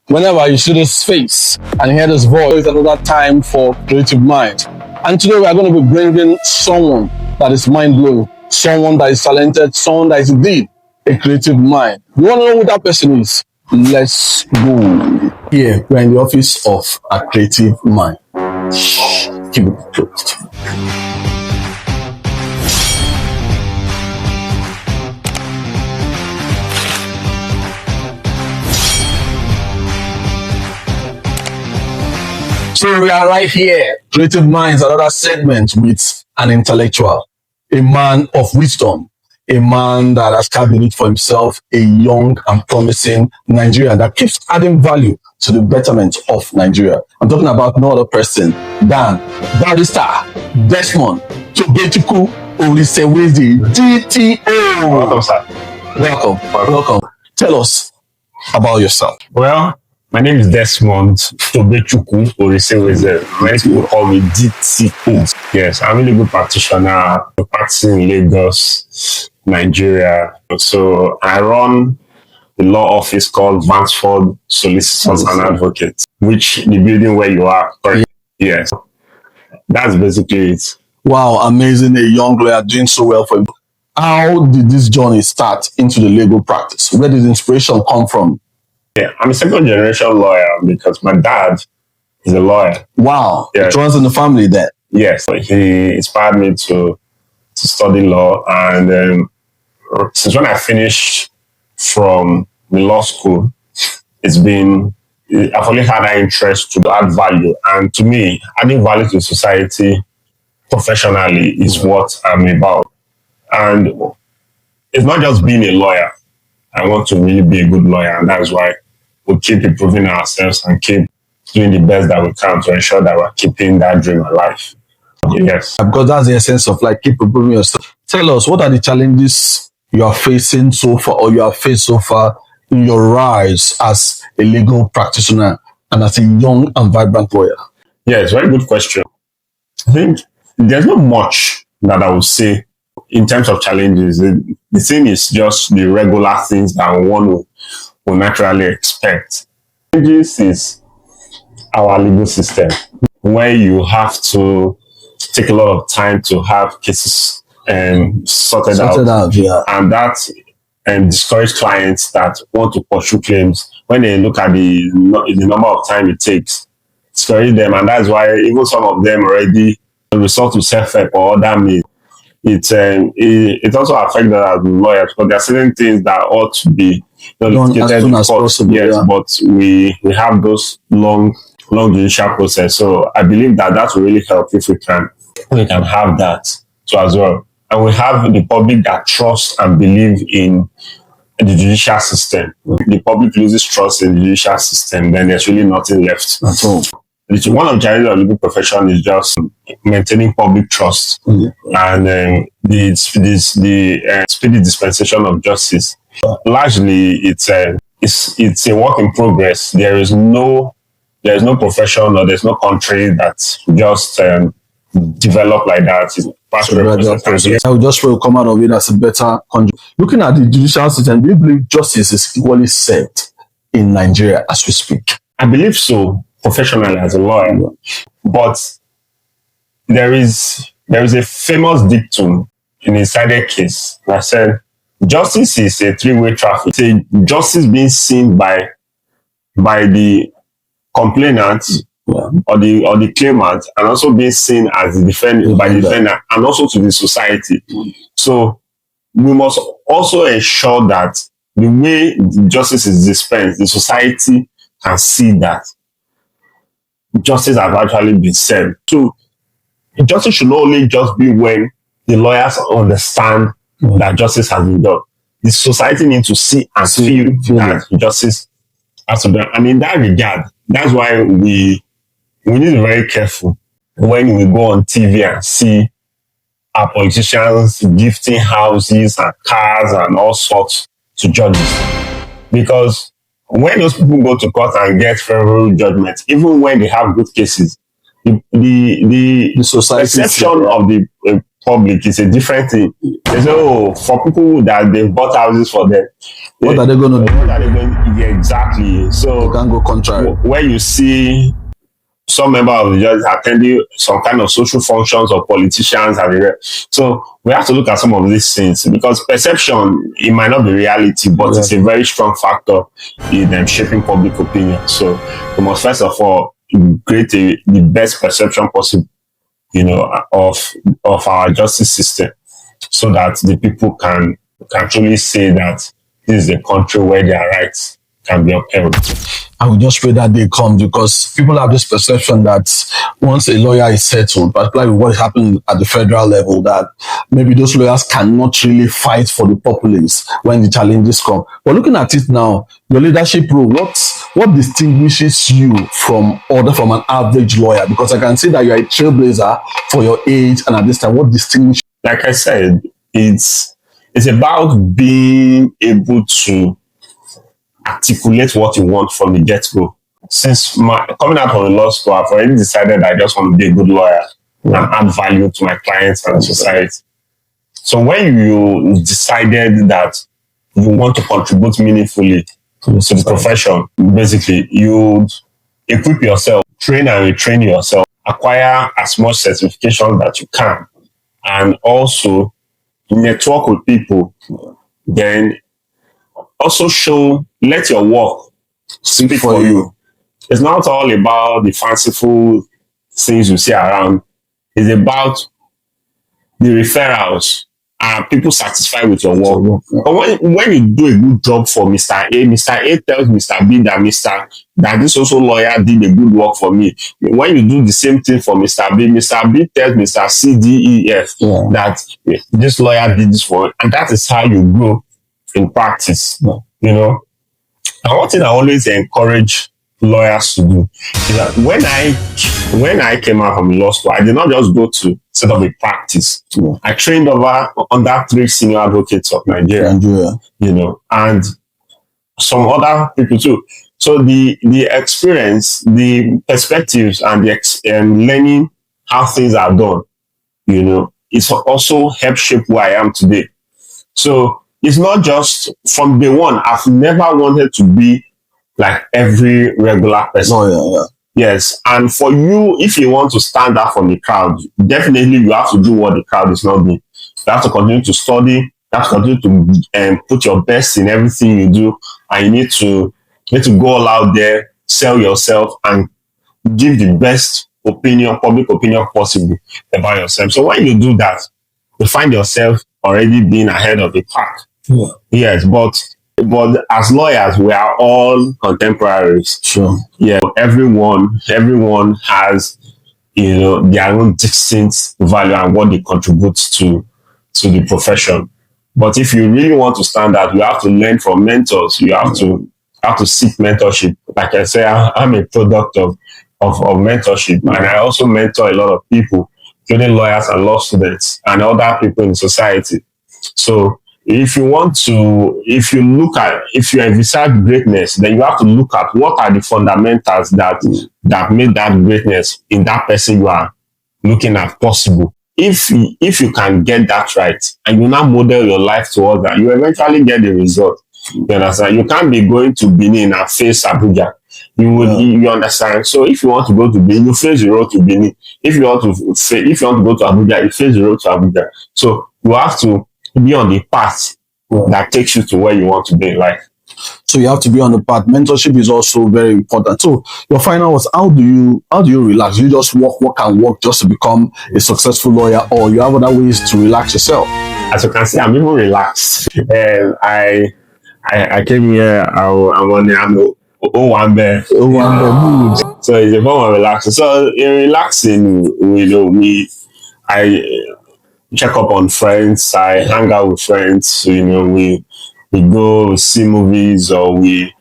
Whenever you see this face and hear this voice, it's another time for Creative Mind. And today we are going to be bringing someone that is mind-blowing, someone that is talented, someone that is indeed a creative mind. You want to know who that person is? Let's go. Here, we're in the office of a creative mind. Keep it closed. So we are right here, Creative Minds, another segment with an intellectual, a man of wisdom, a man that has carved it for himself, a young and promising Nigerian that keeps adding value to the betterment of Nigeria. I'm talking about no other person than Barrister Desmond Tobechukwu Orisewezi, DTO. Welcome, sir. Welcome. Tell us about yourself. Well, my name is Desmond Tobechukwu Orisewezi. Many people call me DTO. Yes, I'm a legal practitioner practicing in Lagos, Nigeria. So I run a law office called Vansford Solicitors and Advocates, which the building where you are. Yes, that's basically it. Wow, amazing. A young lawyer doing so well for him. How did this journey start into the legal practice? Where did the inspiration come from? Yeah, I'm a second generation lawyer because my dad is a lawyer. Wow, yeah. It runs in the family there. Yes, he inspired me to study law, and since when I finished from the law school, I've only had that interest to add value, and to me, adding value to society professionally is what I'm about. And it's not just being a lawyer. I want to really be a good lawyer, and that's why we keep improving ourselves and keep doing the best that we can to ensure that we're keeping that dream alive. Yes. Because that's the essence of keep improving yourself. Tell us, what are the challenges you are facing so far, or you have faced so far in your rise as a legal practitioner and as a young and vibrant lawyer? Yes, very good question. I think there's not much that I would say in terms of challenges. The thing is just the regular things that one will naturally expect. Challenges is our legal system, where you have to take a lot of time to have cases sorted out. Yeah. And that discourage clients that want to pursue claims when they look at the number of time it takes. Discourage them, and that's why even some of them already resort to self-help or other means. It also affects us as lawyers, because there are certain things that ought to be done as soon as possible. Yes, yeah. But we have those long judicial process. So I believe that will really help if we can have that too as well. And we have the public that trusts and believe in the judicial system. The public loses trust in the judicial system, then there's really nothing left at all. One of the challenges of the legal profession is just maintaining public trust and the speedy dispensation of justice. Largely, it's a work in progress. There is no profession, or there's no country that's just developed like that. I would just will come out of it as a better country. Looking at the judicial system, do you believe justice is equally served in Nigeria as we speak? I believe so, professionally as a lawyer. But there is a famous dictum in a decided case that said justice is a three-way traffic. It's justice being seen by the complainant or the claimant, and also being seen as the defendant by the defendant, and also to the society. So we must also ensure that the way justice is dispensed, the society can see that justice has actually been served. So justice should not only just be when the lawyers understand that justice has been done. The society needs to see and feel that justice has been done. And in that regard, that's why we need to be very careful when we go on TV and see our politicians gifting houses and cars and all sorts to judges. Because when those people go to court and get favorable judgments, even when they have good cases, the perception of the public is a different thing. They say, oh, for people that they've bought houses for them, what are they going to do? What are they going to do? Yeah, exactly. So You can't go contrary. where you see some member of the judge attending some kind of social functions or politicians and the rest. So we have to look at some of these things because perception, it might not be reality, but it's a very strong factor in shaping public opinion. So we must first of all create the best perception possible, of our justice system, so that the people can truly say that this is a country where their rights can be upheld. I will just pray that day comes because people have this perception that once a lawyer is settled, particularly what happened at the federal level, that maybe those lawyers cannot really fight for the populace when the challenges come. But looking at it now, your leadership role, what distinguishes you from an average lawyer? Because I can see that you're a trailblazer for your age and at this time. What distinguishes? Like I said, it's about being able to articulate what you want from the get-go. Since my coming out from the law school, I've already decided I just want to be a good lawyer and add value to my clients and society. So when you decided that you want to contribute meaningfully to the profession, basically you equip yourself, train and retrain yourself, acquire as much certification that you can, and also network with people, then also let your work speak for you. It's not all about the fanciful things you see around. It's about the referrals and people satisfied with your work. But when you do a good job for Mr. A tells Mr. B that this also lawyer did a good work for me. When you do the same thing for Mr. B tells Mr. C, D, E, F that this lawyer did this for me. And that is how you grow in practice. And one thing I always encourage lawyers to do is that when I came out from law school, I did not just go to set up a practice. I trained under 3 senior advocates of Nigeria, and some other people too. So the experience, the perspectives, and learning how things are done, it's also helped shape who I am today. So it's not just from day one. I've never wanted to be like every regular person. Yes. And for you, if you want to stand out from the crowd, definitely you have to do what the crowd is not doing. You have to continue to study. You have to continue to put your best in everything you do. And you need to go all out there, sell yourself, and give the best public opinion possible about yourself. So when you do that, you find yourself already being ahead of the pack. Yes, but as lawyers, we are all contemporaries. Sure. Yeah, everyone has their own distinct value and what they contribute to the profession. But if you really want to stand out, you have to learn from mentors. You have to seek mentorship. Like I say, I'm a product of mentorship, and I also mentor a lot of people, including lawyers and law students and other people in society. So if you envisage greatness, then you have to look at what are the fundamentals that made that greatness in that person you are looking at possible. If you can get that right and you now model your life towards that, you eventually get the result. You understand? You can't be going to Benin and face Abuja. You understand? So if you want to go to Benin, you face the road to Benin. If you want to go to Abuja, you face the road to Abuja. So you have to be on the path that takes you to where you want to be in life. So you have to be on the path. Mentorship is also very important. So your final was, how do you relax? You just work just to become a successful lawyer, or you have other ways to relax yourself? As you can see, I'm even relaxed. And I came here. I'm on the Owambe mood. So it's a form of relaxing. So in relaxing, I check up on friends. I hang out with friends. We go see movies, or we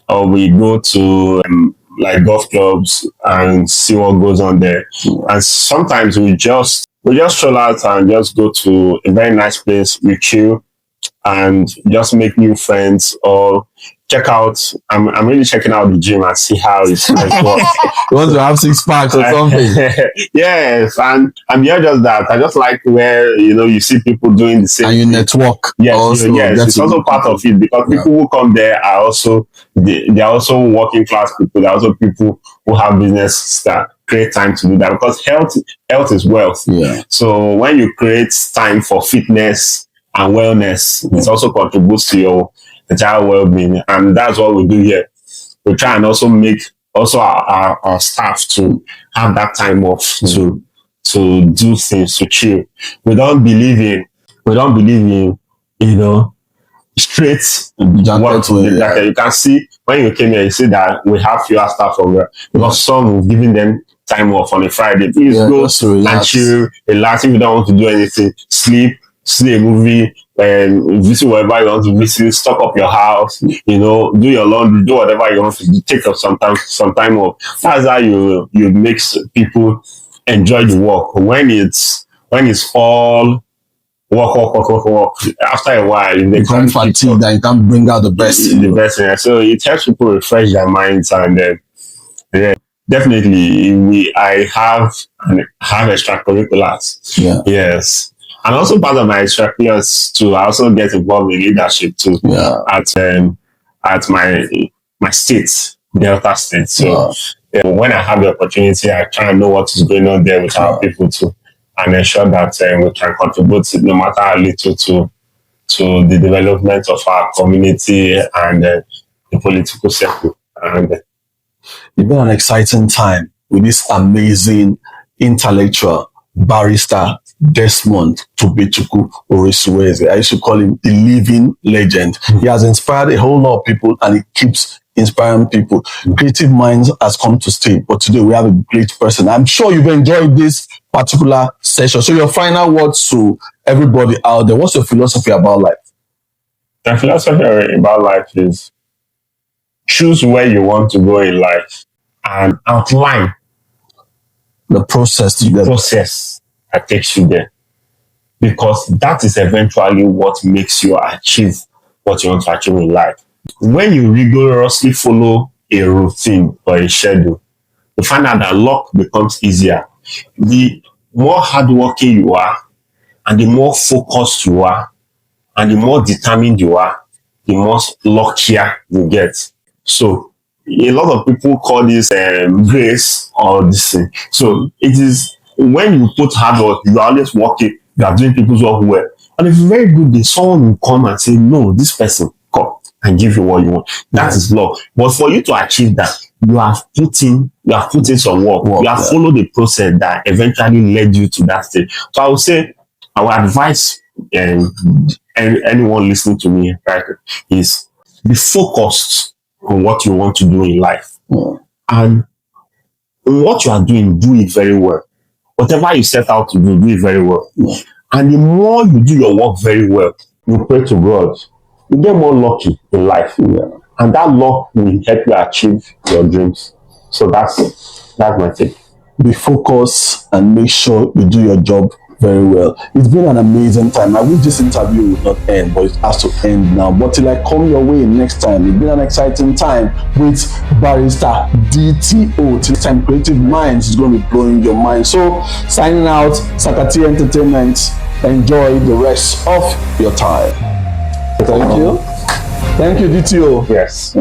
go to like golf clubs and see what goes on there. And sometimes we just chill out and just go to a very nice place. We chill and just make new friends, or check out. I'm really checking out the gym and see how it's works. You want to have 6 packs or something? Yes, and beyond just that, I just like where you see people doing the same. And you network. Yes, also, yes, it's also part of it because people who come there are also they are also working class people. They're also people who have business that create time to do that because health is wealth. Yeah. So when you create time for fitness and wellness, it also contributes to your entire well-being, and that's what we do here. We try and also make our staff to have that time off to do things, to chill. We don't believe in straight work. You can see when you came here, you see that we have fewer staff from here because some we've given them time off on a Friday. Please go and chill, relax. If you don't want to do anything, sleep, see a movie, and visit wherever you want to visit, stock up your house, do your laundry, do whatever you want to do, take up some time off. That's how you make people enjoy the work. When it's all work. After a while, you become fatigued and you can't bring out the best. So it helps people refresh their minds, and definitely I have extracurriculars. Yeah. Yes. And also part of my extracurriculars too, I also get involved in leadership too. Yeah. At my state, Delta State. So when I have the opportunity, I try and know what is going on there with our people too, and ensure that we can contribute, no matter how little, to the development of our community and the political circle. And it's been an exciting time with this amazing intellectual barrister Desmond Tobechukwu Orisuweze. I used to call him the living legend. He has inspired a whole lot of people, and he keeps inspiring people. Creative minds has come to stay, but today we have a great person. I'm sure you've enjoyed this particular session. So your final words to everybody out there, what's your philosophy about life? The philosophy about life is choose where you want to go in life and outline the process that takes you there, because that is eventually what makes you achieve what you want to achieve in life. When you rigorously follow a routine or a schedule, you find out that luck becomes easier. The more hardworking you are, and the more focused you are, and the more determined you are, the more luckier you get. So a lot of people call this grace or this thing. So it is when you put hard work, you are always working, you are doing people's work well. And if it's very good day, someone will come and say, no, this person, come and give you what you want. That is luck. But for you to achieve that, you have put in some work. You have followed the process that eventually led you to that stage. So I would say, I would advise anyone listening to me right, is be focused on what you want to do in life. And what you are doing, do it very well. Whatever you set out to do it very well. And the more you do your work very well, you pray to God, you get more lucky in life. And that luck will help you achieve your dreams. So that's my take. Be focused and make sure you do your job very well. It's been an amazing time. I wish this interview would not end, but it has to end now. But till I come your way next time, it's been an exciting time with Barrister DTO. Till time, creative minds is going to be blowing your mind. So signing out, Saka-T-Entertainment. Enjoy the rest of your time. Thank you. Thank you, DTO. Yes.